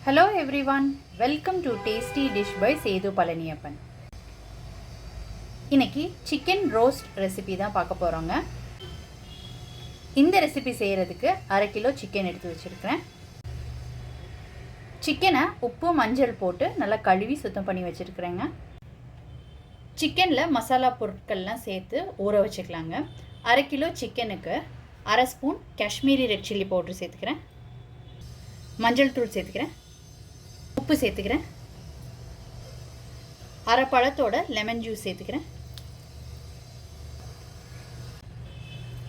Hello everyone, welcome to Tasty Dish by Sethu Palaniappan. இன்னைக்கு chicken roast recipe தான் பார்க்க போகிறோங்க. இந்த ரெசிபி செய்கிறதுக்கு 1/2 கிலோ சிக்கன் எடுத்து வச்சுருக்கிறேன். சிக்கனை உப்பு மஞ்சள் போட்டு நல்லா கழுவி சுத்தம் பண்ணி வச்சுருக்கிறேங்க. சிக்கனில் மசாலா பொருட்கள்லாம் சேர்த்து ஊற வச்சுக்கலாங்க. 1/2 கிலோ சிக்கனுக்கு 1/2 spoon Kashmiri red chilli powder சேர்த்துக்கிறேன். மஞ்சள் தூள் சேர்த்துக்கிறேன். உப்பு சேர்த்துக்கிறேன். 1/2 பழத்தோட லெமன் ஜூஸ் சேர்த்துக்கிறேன்.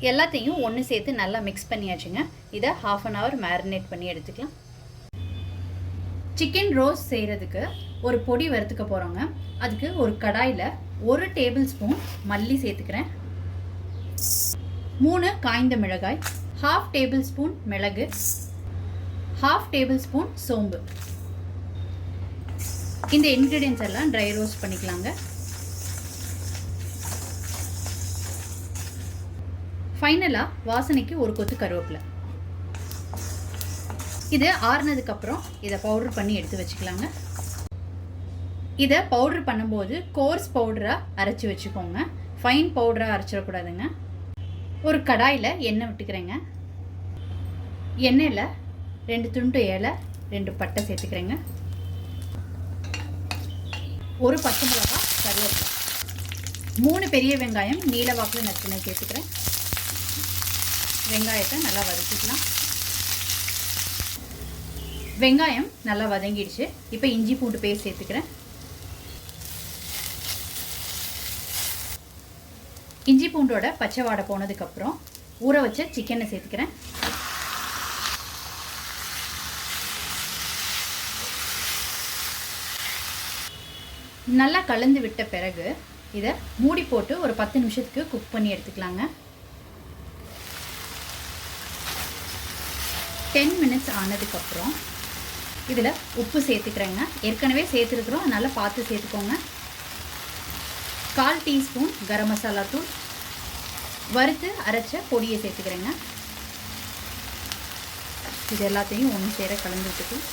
எல்லாத்தையும் ஒன்று சேர்த்து நல்லா மிக்ஸ் பண்ணியாச்சுங்க. இதை 1/2 hour மேரினேட் பண்ணி எடுத்துக்கலாம். சிக்கன் ரோஸ்ட் செய்கிறதுக்கு ஒரு பொடி வறுத்துக்க போகிறோங்க. அதுக்கு ஒரு கடாயில் 1 டேபிள் ஸ்பூன் மல்லி சேர்த்துக்கிறேன். 3 காய்ந்த மிளகாய், 1/2 டேபிள் ஸ்பூன் மிளகு, 1/2 டேபிள் ஸ்பூன் சோம்பு. இந்த இன்க்ரீடியன்ஸ் எல்லாம் ட்ரை ரோஸ்ட் பண்ணிக்கலாங்க. ஃபைனலாக வாசனைக்கு ஒரு கொத்து கருவேப்பிலை. இது ஆறுனதுக்கப்புறம் இதை பவுடர் பண்ணி எடுத்து வச்சுக்கலாங்க. இதை பவுடர் பண்ணும்போது கோர்ஸ் பவுடராக அரைச்சி வச்சுக்கோங்க. ஃபைன் பவுடராக அரைச்சிடக்கூடாதுங்க. ஒரு கடாயில் எண்ணெய் விட்டுக்கிறேங்க. எண்ணெயில் 2 துண்டு ஏலை, 2 பட்டை சேர்த்துக்கிறேங்க. 1 பச்சை மிளகாய், கருவேப்பிலை, 3 பெரிய வெங்காயம் நீல வாக்கில் நறுக்கின சேர்த்துக்கிறேன். வெங்காயத்தை நல்லா வதக்கிக்கலாம். வெங்காயம் நல்லா வதங்கிடுச்சு. இப்போ இஞ்சி பூண்டு பேஸ்ட் சேர்த்துக்கிறேன். இஞ்சி பூண்டோட பச்சை வாடை போனதுக்கப்புறம் ஊற வச்ச சிக்கனை சேர்த்துக்கிறேன். நல்லா கலந்து விட்ட பிறகு இதை மூடி போட்டு ஒரு 10 நிமிஷத்துக்கு குக் பண்ணி எடுத்துக்கலாங்க. 10 மினிட்ஸ் ஆனதுக்கப்புறம் இதில் உப்பு சேர்த்துக்கிறேங்க. ஏற்கனவே சேர்த்துருக்குறோம், அதனால் பார்த்து சேர்த்துக்கோங்க. 1/4 டீஸ்பூன் கரம் மசாலா தூள், வறுத்து அரைச்ச பொடியை சேர்த்துக்கிறேங்க. இது எல்லாத்தையும் ஒன்று சேர கலந்து விட்டுக்கும்.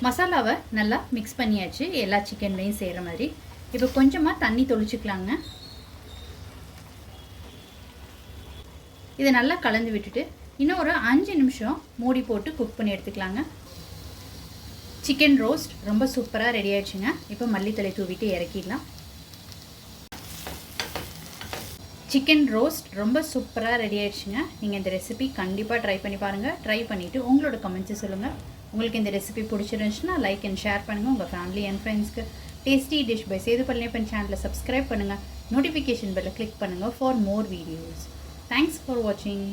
மசாலாவை நல்லா மிக்ஸ் பண்ணியாச்சு, எல்லா சிக்கன்லையும் செய்கிற மாதிரி. இப்போ கொஞ்சமாக தண்ணி தொளிச்சுக்கலாங்க. இதை நல்லா கலந்து விட்டுட்டு இன்னும் ஒரு 5 நிமிஷம் மூடி போட்டு குக் பண்ணி எடுத்துக்கலாங்க. சிக்கன் ரோஸ்ட் ரொம்ப சூப்பராக ரெடி ஆயிடுச்சுங்க. இப்போ மல்லித்தலை தூவிட்டு இறக்கிடலாம். சிக்கன் ரோஸ்ட் ரொம்ப சூப்பராக ரெடி ஆயிடுச்சுங்க. நீங்கள் இந்த ரெசிபி கண்டிப்பாக ட்ரை பண்ணி பாருங்கள். ட்ரை பண்ணிவிட்டு உங்களோட கமெண்ட்ஸை சொல்லுங்கள். உங்களுக்கு இந்த ரெசிபி பிடிச்சிருந்துச்சுன்னா லைக் அண்ட் ஷேர் பண்ணுங்கள். உங்கள் ஃபேமிலி அண்ட் ஃப்ரெண்ட்ஸ்க்கு tasty dish by Sethu Palaniappan சேனலை சப்ஸ்கிரைப் பண்ணுங்கள். நோட்டிஃபிகேஷன் பெல்லை கிளிக் பண்ணுங்கள் for more videos. Thanks for வாட்சிங்.